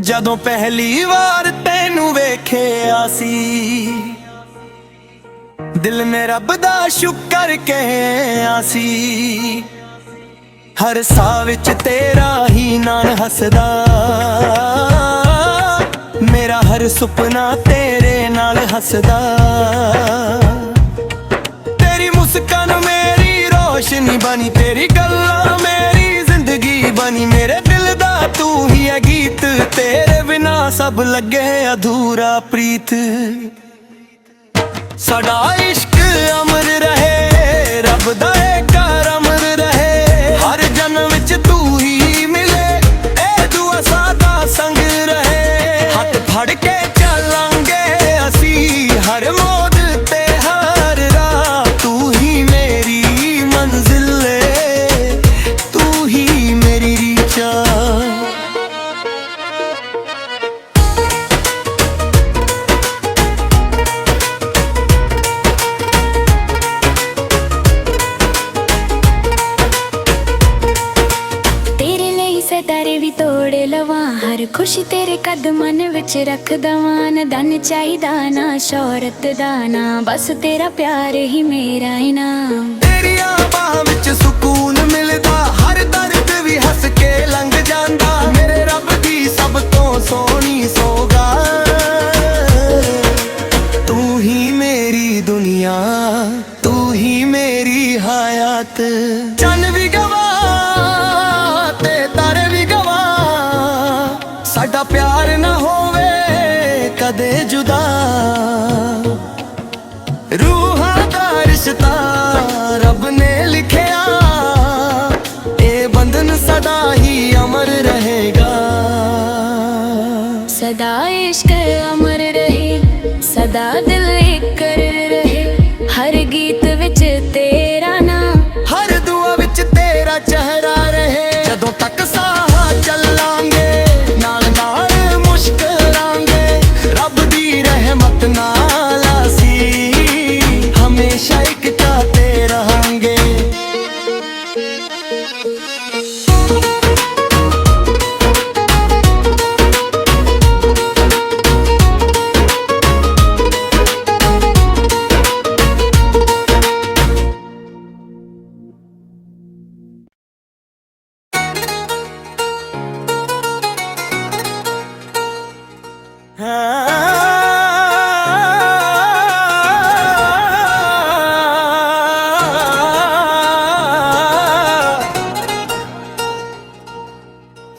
ਜਦੋਂ ਪਹਿਲੀ ਵਾਰ ਤੈਨੂੰ ਵੇਖਿਆ ਸੀ ਦਿਲ ਨੇ ਰੱਬ ਦਾ ਸ਼ੁਕਰ ਕਹਿਆ ਸੀ। ਹਰ ਸਾਹ ਵਿੱਚ ਤੇਰਾ ਹੀ ਨਾਮ ਹੱਸਦਾ, ਮੇਰਾ ਹਰ ਸੁਪਨਾ ਤੇਰੇ ਨਾਲ ਹੱਸਦਾ। ਤੇਰੀ ਮੁਸਕਾਨ ਮੇਰੀ ਰੋਸ਼ਨੀ ਬਣੀ, ਤੇਰੀ ਗੱਲਾਂ ਮੇਰੀ ਜ਼ਿੰਦਗੀ ਬਣੀ। ਮੇਰੇ ਦਿਲ ਦਾ ਤੂੰ ਹੀ ਹੈ ਗੀਤ, ਤੇਰੇ ਬਿਨਾ ਸਭ ਲੱਗੇ ਅਧੂਰਾ ਪ੍ਰੀਤ। ਸਾਡਾ ਇਸ਼ਕ ਅਮਰ ਰਹੇ, ਰੱਬ ਦਾ ਏ ਕਰਮ ਰਹੇ। ਹਰ ਜਨਮ ਵਿੱਚ ਤੂੰ ਹੀ ਮਿਲੇ, ਇਹ ਦੁਆ ਸਾਡਾ ਸੰਗ ਰਹੇ। ਹੱਥ ਫੜ ਕੇ ਚੱਲਾਂਗੇ ਅਸੀਂ ਹਰ ਮੋੜ ਤੇ ਹਰ ਰਾਹ। ਤੂੰ ਹੀ ਮੇਰੀ ਮੰਜ਼ਿਲ ਏ, ਤੂੰ ਹੀ ਮੇਰੀ ਰੀਚਾ। ਸਿਤਾਰੇ ਵੀ ਤੋੜ ਲਵਾਂ, ਹਰ ਖੁਸ਼ੀ ਤੇਰੇ ਕਦਮਾਂ ਵਿੱਚ ਰੱਖ ਦਵਾਂ। ਨਾ ਧਨ ਚਾਹੀਦਾ ਨਾ ਸ਼ੌਹਰਤ ਦਾ, ਨਾ ਬਸ ਤੇਰਾ ਪਿਆਰ ਹੀ ਮੇਰਾ ਇਨਾਮ। ਤੇਰੀਆਂ ਬਾਹਾਂ ਵਿੱਚ ਸਕੂਨ ਮਿਲਦਾ, ਹਰ ਦਰਦ ਵੀ ਹੱਸ ਕੇ ਲੰਘ ਜਾਂਦਾ। ਮੇਰੇ ਰੱਬ ਦੀ ਸਭ ਤੋਂ ਸੋਹਣੀ ਸੌਗਾਤ, ਤੂੰ ਹੀ ਮੇਰੀ ਦੁਨੀਆ, ਤੂੰ ਹੀ ਮੇਰੀ ਹਯਾਤ। ਚੰਨ ਵੀ ਗਵਾ ਤੇ ਤਾਰੇ ਵੀ ਗਵਾ, ਸਾਡਾ ਪਿਆਰ ਨਾ ਹੋਵੇ ਕਦੇ ਜੁਦਾ। ਰੂਹਾਂ ਦਾ ਰਿਸ਼ਤਾ ਰੱਬ ਨੇ ਲਿਖਿਆ, ਇਹ ਬੰਧਨ ਸਦਾ ਹੀ ਅਮਰ ਰਹੇਗਾ। ਸਦਾ ਇਸ਼ਕ ਅਮਰ ਰਹੇ, ਸਦਾ ਦਿਲ ਇੱਕ ਰਹੇ। ਹਰ ਗੀਤ ਵਿੱਚ ਤੇਰਾ ਨਾਮ, ਹਰ ਦੁਆ ਵਿੱਚ ਤੇਰਾ ਚਿਹਰਾ ਰਹੇ। ਜਦੋਂ ਤੱਕ ਸਾਹ ਚੱਲਾਂਗੇ ਨਾਲ ਨਾਲ ਮੁਸਕਰਾਂਗੇ, ਰੱਬ ਦੀ ਰਹਿਮਤ ਨਾਲ ਅਸੀਂ ਹਮੇਸ਼ਾ ਇੱਕ ਚਾਹਤੇ ਰਹਾਂਗੇ।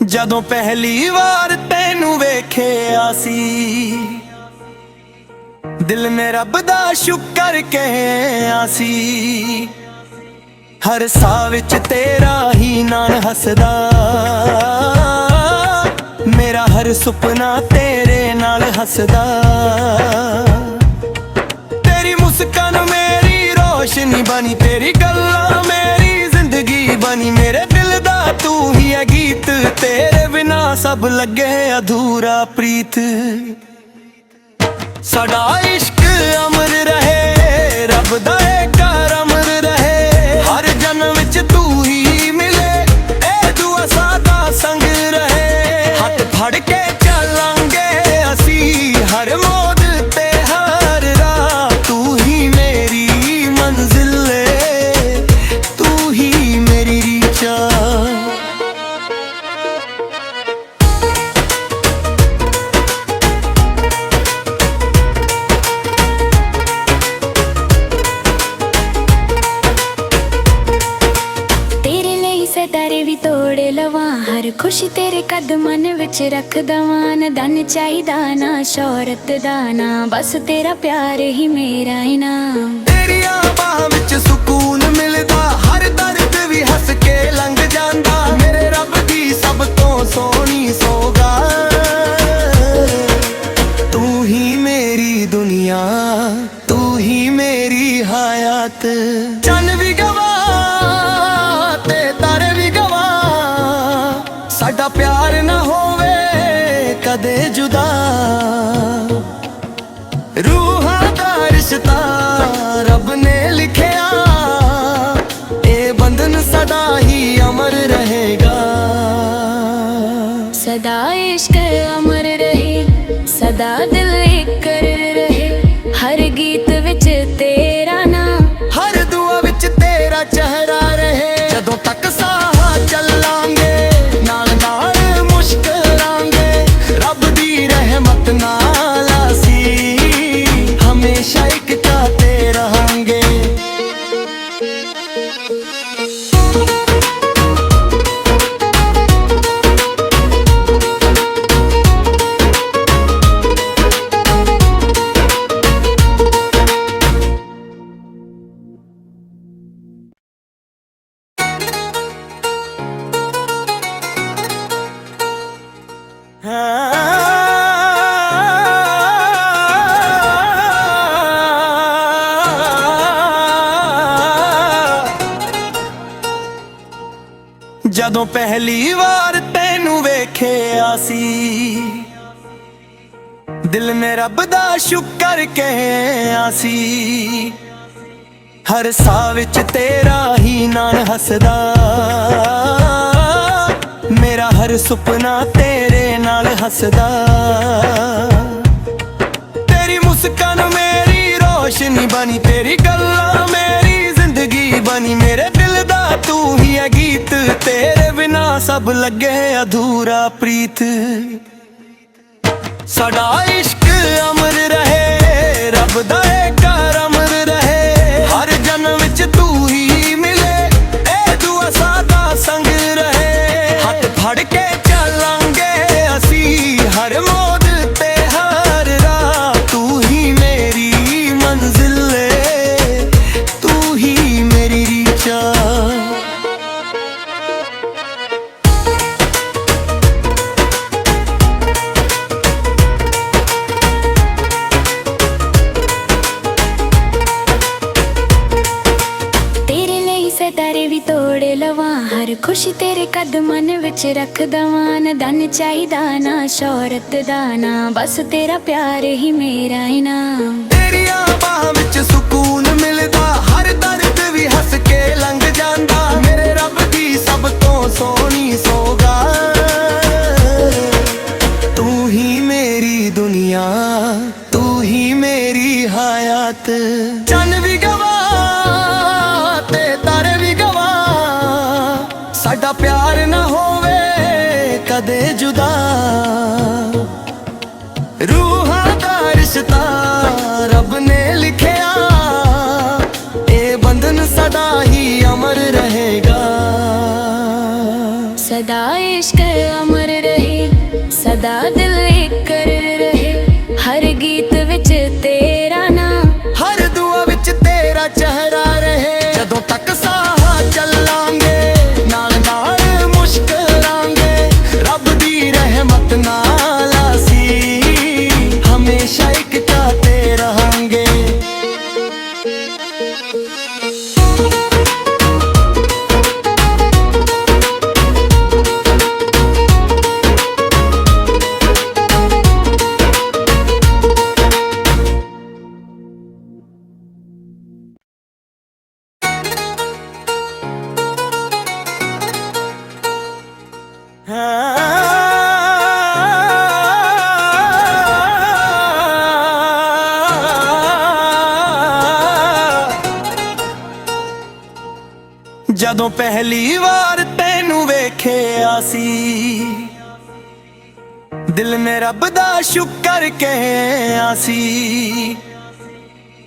ਜਦੋਂ ਪਹਿਲੀ ਵਾਰ ਤੈਨੂੰ ਵੇਖਿਆ ਸੀ ਦਿਲ ਨੇ ਰੱਬ ਦਾ ਸ਼ੁਕਰ ਕਹਿਆ ਸੀ। ਹਰ ਸਾਹ ਵਿੱਚ ਤੇਰਾ ਹੀ ਨਾਮ ਹੱਸਦਾ, ਮੇਰਾ ਹਰ ਸੁਪਨਾ ਤੇਰੇ ਨਾਲ ਹੱਸਦਾ। ਤੇਰੀ ਮੁਸਕਾਨ ਮੇਰੀ ਰੋਸ਼ਨੀ ਬਣੀ, ਤੇਰੀ ਗੱਲਾਂ ਮੇਰੀ ਜ਼ਿੰਦਗੀ ਬਣੀ। ਮੇਰੇ ਦਿਲ ਦਾ ਤੂੰ ਹੀ ਹੈ ਗੀਤ, ਤੇਰੇ ਬਿਨਾ ਸਭ ਲੱਗੇ ਅਧੂਰਾ ਪ੍ਰੀਤ। ਸਾਡਾ ਇਸ਼ਕ ਅਮਰ ਰਹੇ, ਰੱਬ ਦਾ ਏ ਕਰਮ ਰਹੇ। ਹਰ ਜਨਮ ਵਿੱਚ ਤੂੰ ਹੀ ਮਿਲੇ, ਇਹ ਦੁਆ ਸਾਡਾ ਸੰਗ ਰਹੇ। ਹੱਥ ਫੜ ਕੇ ਚੱਲਾਂਗੇ ਅਸੀਂ ਹਰ ਮੋੜ ਤੇ ਹਰ ਰਾਹ। ਤੂੰ ਹੀ ਮੇਰੀ ਮੰਜ਼ਿਲ ਏ, ਤੂੰ ਹੀ ਮੇਰੀ ਰੀਚਾ। ਸਿਤਾਰੇ ਵੀ ਤੋੜ ਲਵਾਂ, ਹਰ ਖੁਸ਼ੀ ਤੇਰੇ ਕਦਮਾਂ ਵਿੱਚ ਰੱਖ ਦਵਾਂ। ਨਾ ਧਨ ਚਾਹੀਦਾ ਨਾ ਸ਼ੌਹਰਤ ਦਾ, ਨਾ ਬਸ ਤੇਰਾ ਪਿਆਰ ਹੀ ਮੇਰਾ ਇਨਾਮ। ਤੇਰੀਆਂ ਬਾਹਾਂ ਵਿੱਚ ਸਕੂਨ ਮਿਲਦਾ, ਹਰ ਦਰਦ ਵੀ ਹੱਸ ਕੇ ਲੰਘ ਜਾਂਦਾ। ਮੇਰੇ ਰੱਬ ਦੀ ਸਭ ਤੋਂ ਸੋਹਣੀ ਸੌਗਾਤ, ਤੂੰ ਹੀ ਮੇਰੀ ਦੁਨੀਆ, ਤੂੰ ਹੀ ਮੇਰੀ ਹਯਾਤ। ਚੰਨ ਵੀ ਗਵਾ ਤੇ ਤਾਰੇ ਵੀ ਗਵਾ, ਸਾਡਾ ਪਿਆਰ ਨਾ ਹੋਵੇ ਕਦੇ ਜੁਦਾ। ਰੂਹਾਂ ਦਾ ਰਿਸ਼ਤਾ ਰੱਬ ਨੇ ਲਿਖਿਆ, ਇਹ ਬੰਧਨ ਸਦਾ ਹੀ ਅਮਰ ਰਹੇਗਾ। सदा इश्क अमर ਜਦੋਂ ਪਹਿਲੀ ਵਾਰ ਤੈਨੂੰ ਵੇਖਿਆ ਸੀ, ਦਿਲ ਨੇ ਰੱਬ ਦਾ ਸ਼ੁਕਰ ਕਹਿਆ ਸੀ। ਹਰ ਸਾਹ ਵਿੱਚ ਤੇਰਾ ਹੀ ਨਾਂ ਹੱਸਦਾ, ਮੇਰਾ ਹਰ ਸੁਪਨਾ ਤੇਰੇ ਨਾਲ ਹੱਸਦਾ। ਤੇਰੀ ਮੁਸਕਾਨ ਮੇਰੀ ਰੋਸ਼ਨੀ ਬਣੀ, ਤੇਰੀ ਗੱਲਾਂ ਮੇਰੀ ਜ਼ਿੰਦਗੀ ਬਣੀ। ਮੇਰੇ ਦਿਲ ਦਾ ਤੂੰ ਹੀ ਹੈ ਗੀਤ, ਤੇਰੇ ਬਿਨਾ ਸਭ ਲੱਗੇ ਅਧੂਰਾ ਪ੍ਰੀਤ। ਸਾਡਾ ਇਸ਼ਕ ਅਮਰ ਰਹੇ, ਰੱਬ ਦਾ ਏ ਘਰ ਅਮਰ ਰਹੇ। ਹਰ ਜਨਮ ਵਿੱਚ ਤੂੰ ਹੀ ਮਿਲੇ, ਇਹ ਦੁਆ ਸਾਡਾ ਸੰਗ ਰਹੇ। ਹੱਥ ਫੜ ਕੇ ਚੱਲਾਂਗੇ ਅਸੀਂ ਹਰ ਮੋੜ ਤੇ ਹਰ ਰਾਹ। ਤੂੰ ਹੀ ਮੇਰੀ ਮੰਜ਼ਿਲ ਏ, ਤੂੰ ਹੀ ਮੇਰੀ ਰੀਚਾ। ਤਾਰੇ ਵੀ ਤੋੜ ਲਵਾਂ, ਹਰ ਖੁਸ਼ੀ ਤੇਰੇ ਕਦਮਾਂ ਵਿੱਚ ਰੱਖ ਦਵਾਂ। ਨਾ ਧਨ ਚਾਹੀਦਾ ਨਾ ਸ਼ੌਹਰਤ ਦਾ, ਨਾ ਬਸ ਤੇਰਾ ਪਿਆਰ ਹੀ ਮੇਰਾ ਇਨਾਮ। ਤੇਰੀਆਂ ਬਾਹਾਂ ਵਿੱਚ ਸਕੂਨ ਮਿਲਦਾ, ਹਰ ਦਰਦ ਵੀ ਹੱਸ ਕੇ ਲੰਘ ਜਾਂਦਾ। ਮੇਰੇ ਰੱਬ ਦੀ ਸਭ ਤੋਂ ਸੋਹਣੀ ਸੌਗਾਤ, ਤੂੰ ਹੀ ਮੇਰੀ ਦੁਨੀਆ, ਤੂੰ ਹੀ ਮੇਰੀ ਹਯਾਤ। ਚੰਨ ਵੀ ਗਵਾ ਤੇ ਤਾਰੇ ਵੀ ਗਵਾ, ਸਾਡਾ ਪਿਆਰ ਨਾ ਹੋਵੇ ਕਦੇ ਜੁਦਾ। ਰੂਹਾਂ ਦਾ ਰਿਸ਼ਤਾ ਰੱਬ ਨੇ ਲਿਖਿਆ, ਇਹ ਬੰਧਨ ਸਦਾ ਹੀ ਅਮਰ ਰਹੇਗਾ। ਸਦਾ ਇਸ਼ਕ ਅਮਰ ਰਹੇ, ਸਦਾ ਦਿਲ ਇੱਕ ਰਹੇ। ਹਰ ਗੀਤ ਵਿੱਚ ਤੇਰਾ ਨਾਮ, ਹਰ ਦੁਆ ਵਿੱਚ ਤੇਰਾ ਚਿਹਰਾ ਰਹੇ। ਜਦੋਂ ਤੱਕ ਸਾਹ ਚੱਲਾਂਗੇ ਨਾਲ ਨਾਲ ਮੁਸਕਰਾਂਗੇ, ਰੱਬ ਦੀ ਰਹਿਮਤ ਨਾਲ ਅਸੀਂ ਹਮੇਸ਼ਾ ਇੱਕ ਚਾਹਤੇ ਰਹਾਂਗੇ। ਜਦੋਂ ਪਹਿਲੀ ਵਾਰ ਤੈਨੂੰ ਵੇਖਿਆ ਸੀ, ਦਿਲ ਨੇ ਰੱਬ ਦਾ ਸ਼ੁਕਰ ਕਹਿਆ ਸੀ।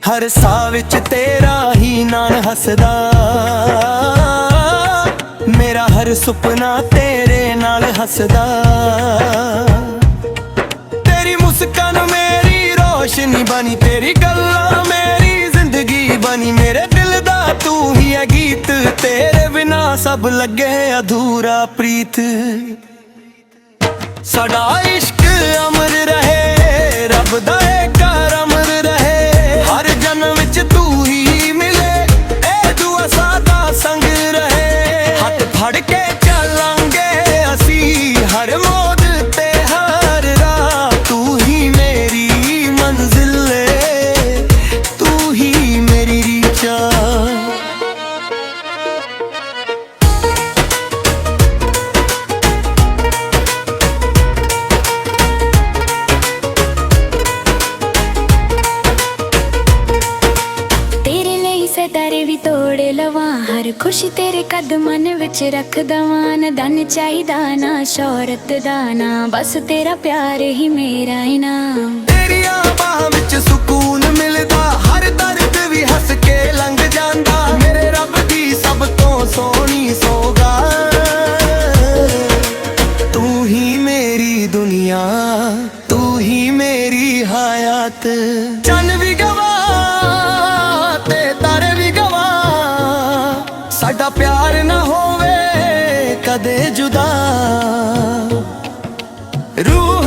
ਹਰ ਸਾਹ ਵਿੱਚ ਤੇਰਾ ਹੀ ਨਾਂ ਹੱਸਦਾ, ਮੇਰਾ ਹਰ ਸੁਪਨਾ ਤੇਰੇ ਨਾਲ ਹੱਸਦਾ। ਤੇਰੀ ਮੁਸਕਾਨ ਮੇਰੀ ਰੋਸ਼ਨੀ ਬਣੀ, ਤੇਰੀ ਗੱਲਾਂ ਮੇਰੀ ਜ਼ਿੰਦਗੀ ਬਣੀ। ਮੇਰੇ ਦਿਲ ਦਾ ਤੂੰ ਹੀ ਹੈ ਗੀਤ, ਤੇਰੇ ਬਿਨਾ ਸਭ ਲੱਗੇ ਅਧੂਰਾ ਪ੍ਰੀਤ। ਸਾਡਾ ਇਸ਼ਕ ਅਮਰ ਰਹੇ, ਰੱਬ ਦਾ ਏ ਘਰ ਅਮਰ ਰਹੇ। ਹਰ ਜਨਮ ਵਿੱਚ ਤੂੰ ਹੀ ਮਿਲੇ, ਇਹ ਦੁਆ ਸਾਡਾ ਸੰਗ ਰਹੇ। ਹੱਥ ਫੜ ਕੇ ਚੱਲਾਂਗੇ ਅਸੀਂ ਹਰ ਮੋੜ ਤੇ ਹਰ ਰਾਹ। ਤੂੰ ਹੀ ਮੇਰੀ ਮੰਜ਼ਿਲ ਏ, ਤੂੰ ਹੀ ਮੇਰੀ ਰੀਚਾ। ਤਾਰੇ ਵੀ ਤੋੜ ਲਵਾਂ, ਹਰ ਖੁਸ਼ੀ ਤੇਰੇ ਕਦਮਾਂ ਵਿੱਚ ਰੱਖ ਦਵਾਂ। ਨਾ ਧਨ ਚਾਹੀਦਾ ਨਾ ਸ਼ੌਹਰਤ ਦਾ, ਨਾ ਬਸ ਤੇਰਾ ਪਿਆਰ ਹੀ ਮੇਰਾ ਇਨਾਮ। ਤੇਰੀਆਂ ਬਾਹਾਂ ਵਿੱਚ ਸਕੂਨ ਮਿਲਦਾ, ਹਰ ਦਰਦ ਵੀ ਹੱਸ ਕੇ ਲੰਘ ਜਾਂਦਾ। ਮੇਰੇ ਰੱਬ ਦੀ ਸਭ ਤੋਂ ਸੋਹਣੀ ਸੌਗਾਤ, ਤੂੰ ਹੀ ਮੇਰੀ ਦੁਨੀਆ, ਤੂੰ ਹੀ ਮੇਰੀ ਹਯਾਤ। ਚੰਨ ਵੀ ਗਵਾ ਤੇ ਤਾਰੇ ਵੀ ਗਵਾ, ਸਾਡਾ ਪਿਆਰ ਨਾ ਹੋਵੇ ਕਦੇ ਜੁਦਾ। ਰੂਹ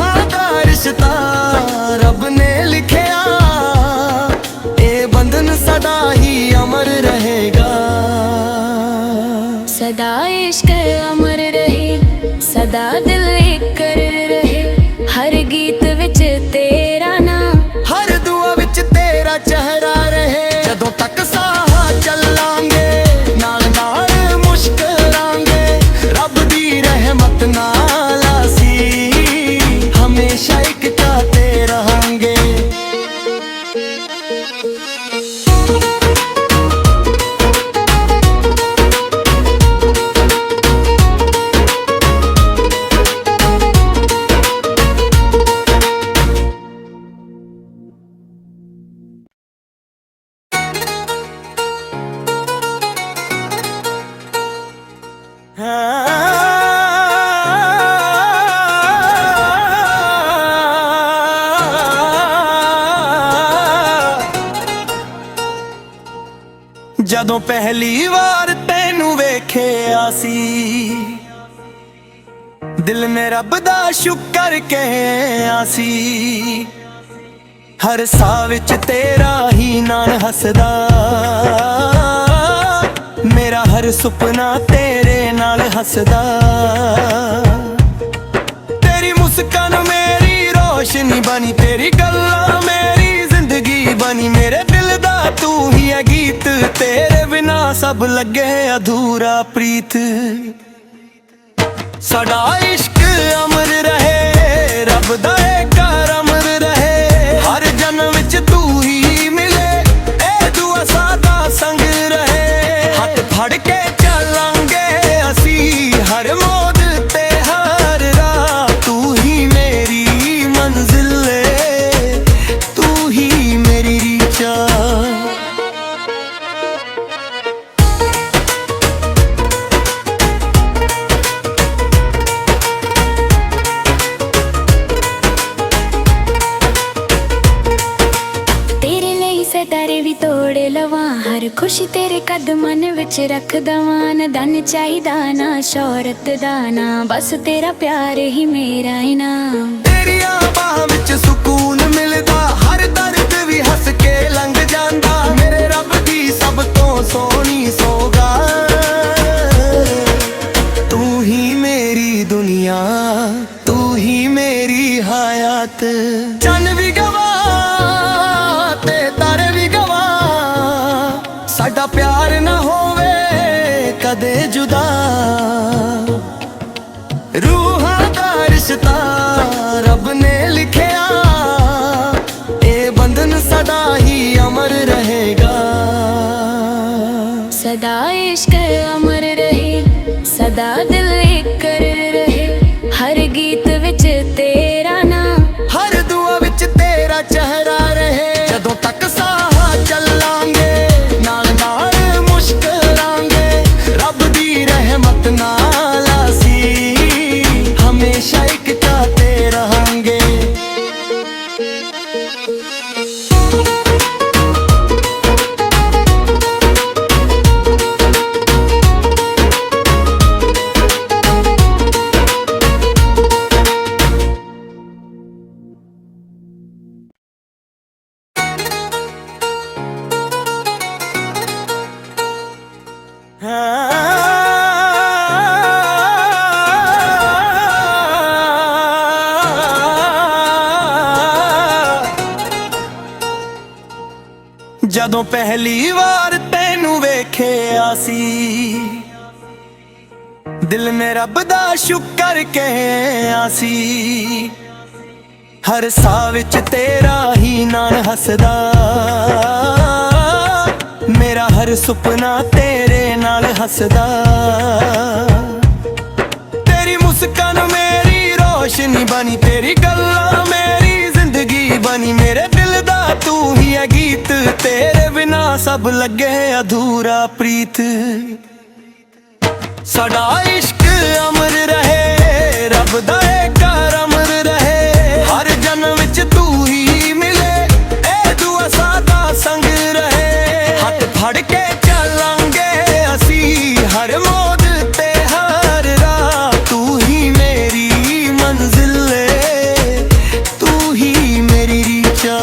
ਜਦੋਂ ਪਹਿਲੀ ਵਾਰ ਤੈਨੂੰ ਵੇਖਿਆ ਸੀ, ਦਿਲ ਨੇ ਰੱਬ ਦਾ ਸ਼ੁਕਰ ਕਹਿਆ ਸੀ। ਹਰ ਸਾਹ ਵਿੱਚ ਤੇਰਾ ਹੀ ਨਾਂ ਹੱਸਦਾ, ਮੇਰਾ ਹਰ ਸੁਪਨਾ ਤੇਰੇ ਨਾਲ ਹੱਸਦਾ। ਤੇਰੀ ਮੁਸਕਾਨ ਮੇਰੀ ਰੋਸ਼ਨੀ ਬਣੀ, ਤੇਰੀ ਗੱਲਾਂ ਮੇਰੀ ਜ਼ਿੰਦਗੀ ਬਣੀ। ਮੇਰੇ ਦਿਲ ਦਾ ਤੂੰ ਹੀ ਹੈ ਗੀਤ, ਤੇਰੇ ਬਿਨਾ ਸਭ ਲੱਗੇ ਅਧੂਰਾ ਪ੍ਰੀਤ। ਸਾਡਾ ਇਸ਼ਕ ਅਮਰ ਰਹੇ, ਰੱਬ ਦਾ ਏ ਘਰ ਅਮਰ ਰਹੇ। ਹਰ ਜਨਮ ਵਿੱਚ ਤੂੰ ਹੀ ਮਿਲੇ, ਇਹ ਦੁਆ ਸਾਡਾ ਸੰਗ ਰਹੇ। ਹੱਥ ਫੜ ਕੇ ਚੱਲਾਂਗੇ ਅਸੀਂ ਹਰ ਮੋੜ ਤੇ ਹਰ ਰਾਹ। ਤੂੰ ਹੀ ਮੇਰੀ ਮੰਜ਼ਿਲ ਏ, ਤੂੰ ਹੀ ਮੇਰੀ ਰੀਚਾ। ਸਿਤਾਰੇ ਵੀ ਤੋੜ ਲਵਾਂ, ਹਰ ਖੁਸ਼ੀ ਤੇਰੇ ਕਦਮਾਂ ਵਿੱਚ ਰੱਖ ਦਵਾਂ। ਨਾ ਧਨ ਚਾਹੀਦਾ ਨਾ ਸ਼ੌਹਰਤ ਦਾ, ਨਾ ਬਸ ਤੇਰਾ ਪਿਆਰ ਹੀ ਮੇਰਾ ਇਨਾਮ। ਤੇਰੀਆਂ ਬਾਹਾਂ ਵਿੱਚ ਸਕੂਨ ਮਿਲਦਾ, ਹਰ ਦਰਦ ਵੀ ਹੱਸ ਕੇ ਲੰਘ ਜਾਂਦਾ। ਮੇਰੇ ਰੱਬ ਦੀ ਸਭ ਤੋਂ ਸੋਹਣੀ ਸੌਗਾਤ, ਤੂੰ ਹੀ ਮੇਰੀ ਦੁਨੀਆ, ਤੂੰ ਹੀ ਮੇਰੀ ਹਯਾਤ। ਚੰਨ ਵੀ ਗਵਾ ਤੇ ਤਾਰੇ ਵੀ ਗਵਾ, ਸਾਡਾ ਪਿਆਰ ਨਾ ਹੋਵੇ ਕਦੇ ਜੁਦਾ। ਰੂਹਾਂ ਦਾ ਰਿਸ਼ਤਾ ਰੱਬ ਨੇ ਲਿਖਿਆ, ਇਹ ਬੰਧਨ ਸਦਾ ਹੀ ਅਮਰ ਰਹੇਗਾ। ਸਦਾ ਇਸ਼ਕ ਅਮਰ ਰਹੇ, ਸਦਾ ਦਿਲ ਇੱਕ ਰਹੇ। ਹਰ ਗੀਤ ਵਿੱਚ ਤੇਰਾ ਨਾਮ, ਹਰ ਦੁਆ ਵਿੱਚ ਤੇਰਾ ਚਿਹਰਾ ਰਹੇ। ਜਦੋਂ ਤੱਕ ਸਾਹ ਚੱਲਾਂਗੇ ਨਾਲ ਨਾਲ ਮੁਸਕਰਾਂਗੇ, ਰੱਬ ਦੀ ਰਹਿਮਤ ਨਾਲ ਅਸੀਂ ਹਮੇਸ਼ਾ ਇੱਕ ਚਾਹਤੇ ਰਹਾਂਗੇ। ਜਦੋਂ ਪਹਿਲੀ ਵਾਰ ਤੈਨੂੰ ਵੇਖਿਆ ਸੀ, ਦਿਲ ਨੇ ਰੱਬ ਦਾ ਸ਼ੁਕਰ ਕਹਿਆ ਸੀ। ਹਰ ਸਾਹ ਵਿੱਚ ਤੇਰਾ ਹੀ ਨਾਂ ਹੱਸਦਾ, ਮੇਰਾ ਹਰ ਸੁਪਨਾ ਤੇਰੇ ਨਾਲ ਹੱਸਦਾ। ਤੇਰੀ ਮੁਸਕਾਨ ਮੇਰੀ ਰੋਸ਼ਨੀ ਬਣੀ, ਤੇਰੀ ਗੱਲਾਂ ਮੇਰੀ ਜ਼ਿੰਦਗੀ ਬਣੀ। ਮੇਰੇ ਦਿਲ ਦਾ ਤੂੰ ਹੀ ਹੈ ਗੀਤ, ਤੇਰੇ ਬਿਨਾ ਸਭ ਲੱਗੇ ਅਧੂਰਾ ਪ੍ਰੀਤ। ਸਾਡਾ ਇਸ਼ਕ ਅਮਰ ਰਹੇ, ਰੱਬ ਦਾ ਏ ਘਰ ਅਮਰ ਰਹੇ। ਹਰ ਜਨਮ ਵਿੱਚ ਤੂੰ ਹੀ ਮਿਲੇ, ਇਹ ਦੁਆ ਸਾਡਾ ਸੰਗ ਰਹੇ। ਹੱਥ ਫੜ ਕੇ ਚੱਲਾਂਗੇ ਅਸੀਂ ਹਰ ਮੋੜ ਤੇ ਹਰ ਰਾਹ। ਤੂੰ ਹੀ ਮੇਰੀ ਮੰਜ਼ਿਲ ਏ, ਤੂੰ ਹੀ ਮੇਰੀ ਰੀਚਾ।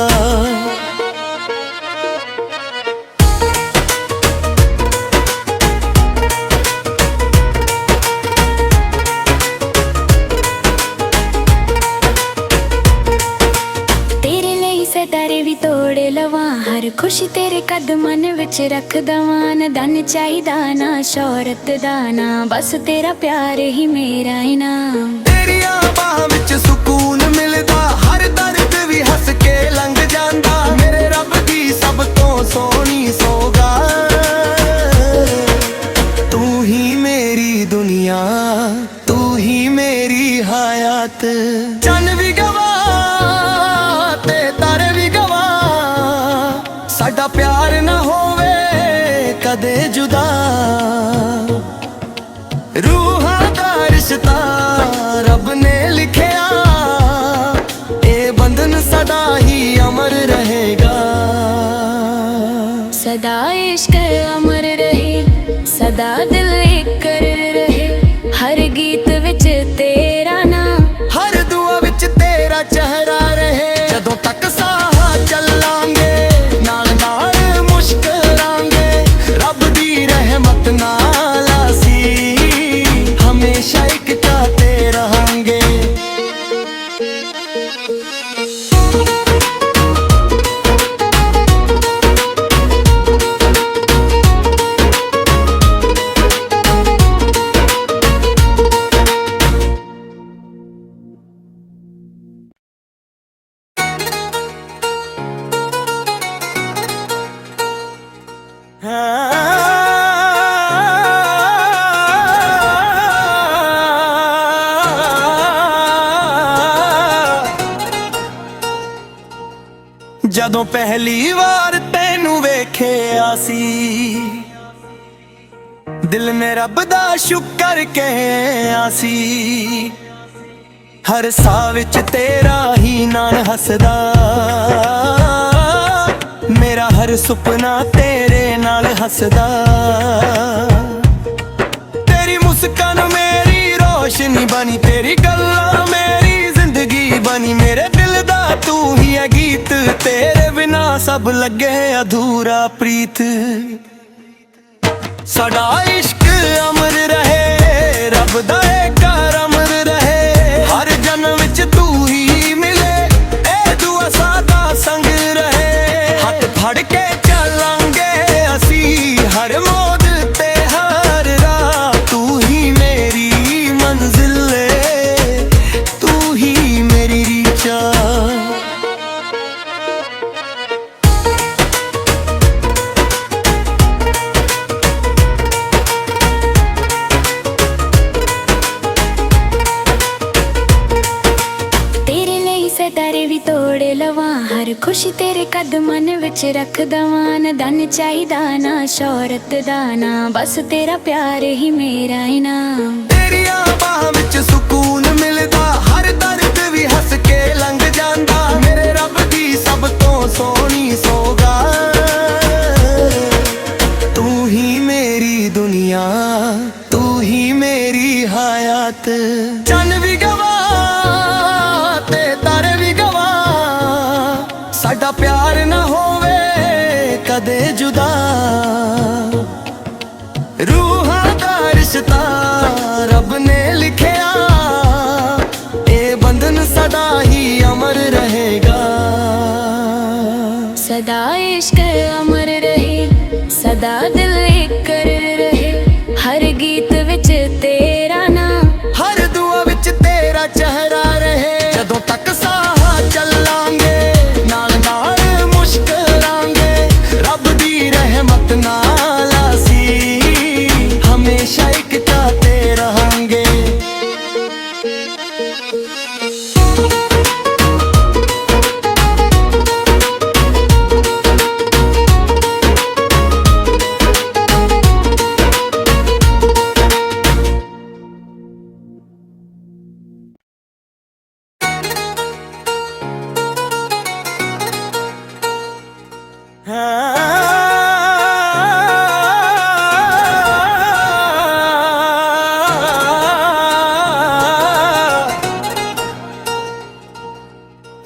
ਸਿਤਾਰੇ ਵੀ ਤੋੜ ਲਵਾਂ, ਹਰ ਖੁਸ਼ੀ ਤੇਰੇ ਕਦਮਾਂ ਵਿੱਚ ਰੱਖ ਦਵਾਂ। ਨਾ ਧਨ ਚਾਹੀਦਾ ਨਾ ਸ਼ੌਹਰਤ ਦਾ, ਨਾ ਬਸ ਤੇਰਾ ਪਿਆਰ ਹੀ ਮੇਰਾ ਇਨਾਮ। ਤੇਰੀਆਂ ਬਾਹਾਂ ਵਿੱਚ ਸਕੂਨ ਮਿਲਦਾ, ਹਰ ਦਰਦ ਵੀ ਹੱਸ ਕੇ ਲੰਘ ਜਾਂਦਾ। ਮੇਰੇ ਰੱਬ ਦੀ ਸਭ ਤੋਂ ਸੋਹਣੀ ਸੌਗਾਤ, ਤੂੰ ਹੀ ਮੇਰੀ ਦੁਨੀਆ, ਤੂੰ ਹੀ ਮੇਰੀ ਹਯਾਤ। ਚੰਨ ਵੀ ਗਵਾ ਤੇ ਤਾਰੇ ਵੀ ਗਵਾ, ਸਾਡਾ ਪਿਆਰ ਨਾ ਹੋਵੇ ਕਦੇ ਜੁਦਾ। ਰੂਹਾਂ ਦਾ ਰਿਸ਼ਤਾ ਰੱਬ ਨੇ ਲਿਖਿਆ, ਇਹ ਬੰਧਨ ਸਦਾ ਹੀ ਅਮਰ ਰਹੇਗਾ। ਸਦਾ ਇਸ਼ਕ ਅਮਰ ਜਦੋਂ ਪਹਿਲੀ ਵਾਰ ਤੈਨੂੰ ਵੇਖਿਆ ਸੀ ਦਿਲ ਨੇ ਰੱਬ ਦਾ ਸ਼ੁਕਰ ਕਹਿਆ ਸੀ। ਹਰ ਸਾਹ ਵਿੱਚ ਤੇਰਾ ਹੀ ਨਾਂ ਹੱਸਦਾ, ਮੇਰਾ ਹਰ ਸੁਪਨਾ ਤੇਰੇ ਨਾਲ ਹੱਸਦਾ। ਤੇਰੀ ਮੁਸਕਾਨ ਮੇਰੀ ਰੋਸ਼ਨੀ ਬਣੀ, ਤੇਰੀ ਗੱਲਾਂ ਮੇਰੀ ਜ਼ਿੰਦਗੀ ਬਣੀ। ਮੇਰੇ ਦਿਲ ਦਾ ਤੂੰ ਹੀ ਹੈ ਗੀਤ, ਤੇਰੇ ਬਿਨਾ ਸਭ ਲੱਗੇ ਅਧੂਰਾ ਪ੍ਰੀਤ। ਸਾਡਾ ਇਸ਼ਕ ਅਮਰ ਰਹੇ, ਰੱਬ ਦਾ ਏ ਘਰ ਅਮਰ ਰਹੇ। ਹਰ ਜਨਮ ਵਿੱਚ ਤੂੰ ਹੀ ਮਿਲੇ, ਇਹ ਦੁਆ ਸਾਡਾ ਸੰਗ ਰਹੇ। ਹੱਥ ਫੜ ਕੇ ਚੱਲਾਂਗੇ ਅਸੀਂ ਹਰ ਮੋੜ ਤੇ ਹਰ ਰਾਹ। ਤੂੰ ਹੀ ਮੇਰੀ ਮੰਜ਼ਿਲ ਏ, ਤੂੰ ਹੀ ਮੇਰੀ ਰੀਚਾ। ਸਿਤਾਰੇ ਵੀ ਤੋੜ ਲਵਾਂ, ਹਰ ਖੁਸ਼ੀ ਤੇਰੇ ਕਦਮਾਂ ਵਿੱਚ ਰੱਖ ਦਵਾਂ। ਨਾ ਧਨ ਚਾਹੀਦਾ ਨਾ ਸ਼ੌਹਰਤ ਦਾ, ਨਾ ਬਸ ਤੇਰਾ ਪਿਆਰ ਹੀ ਮੇਰਾ ਇਨਾਮ। ਤੇਰੀਆਂ ਬਾਹਾਂ ਵਿੱਚ ਸਕੂਨ ਮਿਲਦਾ, ਹਰ ਦਰਦ ਵੀ ਹੱਸ ਕੇ ਲੰਘ ਜਾਂਦਾ। ਮੇਰੇ ਰੱਬ ਦੀ ਸਭ ਤੋਂ ਸੋਹਣੀ ਸੌਗਾਤ, ਤੂੰ ਹੀ ਮੇਰੀ ਦੁਨੀਆ, ਤੂੰ ਹੀ ਮੇਰੀ ਹਯਾਤ। ਚੰਨ ਵੀ ਗਵਾ ਤੇ ਤਾਰੇ ਵੀ ਗਵਾ, ਸਾਡਾ ਪਿਆਰ ਨਾ ਹੋਵੇ ਕਦੇ ਜੁਦਾ। ਰੂਹਾਂ ਦਾ ਰਿਸ਼ਤਾ ਰੱਬ ਨੇ ਲਿਖਿਆ, ਇਹ ਬੰਧਨ ਸਦਾ ਹੀ ਅਮਰ ਰਹੇਗਾ। ਸਦਾ ਇਸ਼ਕ ਅਮਰ ਰਹੇ, ਸਦਾ ਦਿਲ ਇੱਕ ਰਹੇ। ਹਰ ਗੀਤ ਵਿੱਚ ਤੇਰਾ ਨਾਮ, ਹਰ ਦੁਆ ਵਿੱਚ ਤੇਰਾ ਚਿਹਰਾ ਰਹੇ। ਜਦੋਂ ਤੱਕ ਸਾਹ ਚੱਲਾਂਗੇ ਨਾਲ ਨਾਲ ਮੁਸਕਰਾਂਗੇ, ਰੱਬ ਦੀ ਰਹਿਮਤ ਨਾਲ ਅਸੀਂ ਹਮੇਸ਼ਾ ਇੱਕ ਚਾਹਤੇ ਰਹਾਂਗੇ।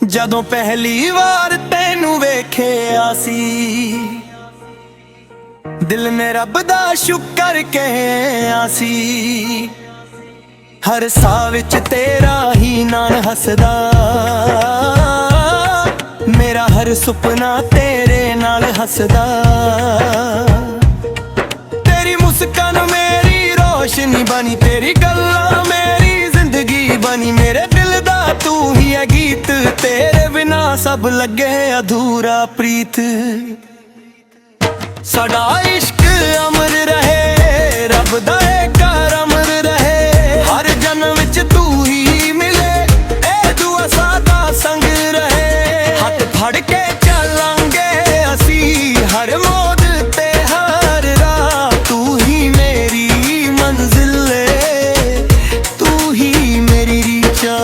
ਜਦੋਂ ਪਹਿਲੀ ਵਾਰ ਤੈਨੂੰ ਵੇਖਿਆ ਸੀ ਦਿਲ ਨੇ ਰੱਬ ਦਾ ਸ਼ੁਕਰ ਕਹਿਆ ਸੀ। ਹਰ ਸਾਹ ਵਿੱਚ ਤੇਰਾ ਹੀ ਨਾਂ ਹੱਸਦਾ, ਮੇਰਾ ਹਰ ਸੁਪਨਾ ਤੇਰੇ ਨਾਲ ਹੱਸਦਾ। ਤੇਰੀ ਮੁਸਕਾਨ ਮੇਰੀ ਰੋਸ਼ਨੀ ਬਣੀ, ਤੇਰੀ ਗੱਲਾਂ ਮੇਰੀ ਜ਼ਿੰਦਗੀ ਬਣੀ। ਮੇਰੇ ਦਿਲ ਦਾ ਤੂੰ ਹੀ ਹੈ ਗੀਤ, ਤੇਰੇ ਬਿਨਾ ਸਭ ਲੱਗੇ ਅਧੂਰਾ ਪ੍ਰੀਤ। ਸਾਡਾ ਇਸ਼ਕ ਅਮਰ ਰਹੇ, ਰੱਬ ਦਾ ਏ ਘਰ ਅਮਰ ਰਹੇ। ਹਰ ਜਨਮ ਵਿੱਚ ਤੂੰ ਹੀ ਮਿਲੇ, ਇਹ ਦੁਆ ਸਾਡਾ ਸੰਗ ਰਹੇ। ਹੱਥ ਫੜ ਕੇ ਚੱਲਾਂਗੇ ਅਸੀਂ ਹਰ ਮੋੜ ਤੇ ਹਰ ਰਾਹ। ਤੂੰ ਹੀ ਮੇਰੀ ਮੰਜ਼ਿਲ ਏ, ਤੂੰ ਹੀ ਮੇਰੀ ਰੀਚਾ।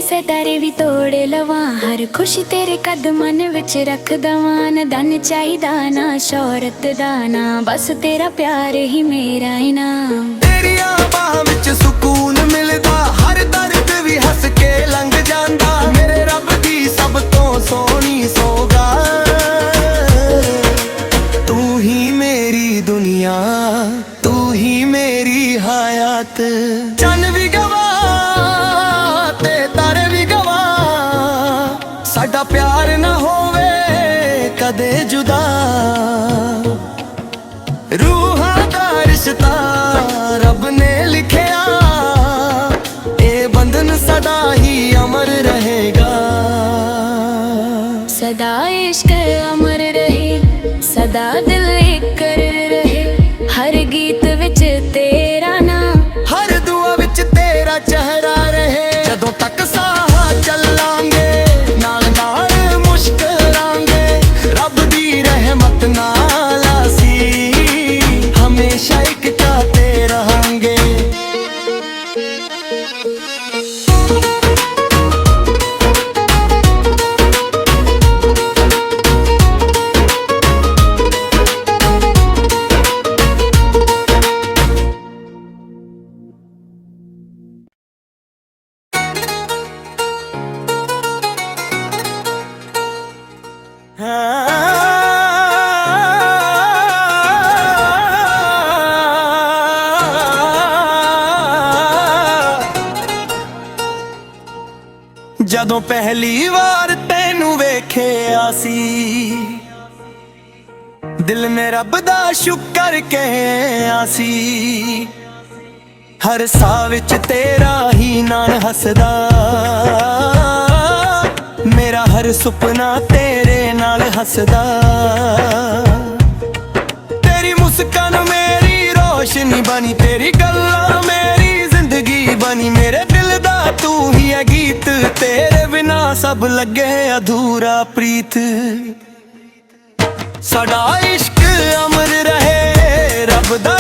ਸਿਤਾਰੇ ਵੀ ਤੋੜ ਲਵਾਂ, ਹਰ ਖੁਸ਼ੀ ਤੇਰੇ ਕਦਮਾਂ ਵਿੱਚ ਰੱਖ ਦਵਾਂ। ਨਾ ਧਨ ਚਾਹੀਦਾ ਨਾ ਸ਼ੌਹਰਤ ਦਾ, ਨਾ ਬਸ ਤੇਰਾ ਪਿਆਰ ਹੀ ਮੇਰਾ ਇਨਾਮ। ਤੇਰੀਆਂ ਬਾਹਾਂ ਵਿੱਚ ਸਕੂਨ ਮਿਲਦਾ, ਹਰ ਦਰਦ ਵੀ ਹੱਸ ਕੇ ਲੰਘ ਜਾਂਦਾ। ਮੇਰੇ ਰੱਬ ਦੀ ਸਭ ਤੋਂ ਸੋਹਣੀ ਸੌਗਾਤ, ਤੂੰ ਹੀ ਮੇਰੀ ਦੁਨੀਆ, ਤੂੰ ਹੀ ਮੇਰੀ ਹਯਾਤ। ਚੰਨ ਵੀ ਗਵਾ ਤੇ ਤਾਰੇ ਵੀ ਗਵਾ, ਸਾਡਾ ਪਿਆਰ ਨਾ ਹੋਵੇ ਕਦੇ ਜੁਦਾ। ਰੂਹਾਂ ਦਾ ਰਿਸ਼ਤਾ ਰੱਬ ਨੇ ਲਿਖਿਆ, ਇਹ ਬੰਧਨ ਸਦਾ ਹੀ ਅਮਰ ਰਹੇਗਾ। ਸਦਾ ਇਸ਼ਕ ਅਮਰ ਜਦੋਂ ਪਹਿਲੀ ਵਾਰ ਤੈਨੂੰ ਵੇਖਿਆ ਸੀ, ਦਿਲ ਨੇ ਰੱਬ ਦਾ ਸ਼ੁਕਰ ਕਹਿਆ ਸੀ। ਹਰ ਸਾਹ ਵਿੱਚ ਤੇਰਾ ਹੀ ਨਾਮ ਹੱਸਦਾ, ਮੇਰਾ ਹਰ ਸੁਪਨਾ ਤੇਰੇ ਨਾਲ ਹੱਸਦਾ। ਤੇਰੀ ਮੁਸਕਾਨ ਮੇਰੀ ਰੋਸ਼ਨੀ ਬਣੀ, ਤੇਰੀ ਗੱਲਾਂ ਮੇਰੀ ਜ਼ਿੰਦਗੀ ਬਣੀ। ਮੇਰੇ ਦਿਲ ਦਾ ਤੂੰ ਹੀ ਹੈ ਗੀਤ, ਤੇਰੇ ਬਿਨਾ ਸਭ ਲੱਗੇ ਅਧੂਰਾ ਪ੍ਰੀਤ। ਸਾਡਾ ਇਸ਼ਕ ਅਮਰ ਰਹੇ, ਰੱਬ ਦਾ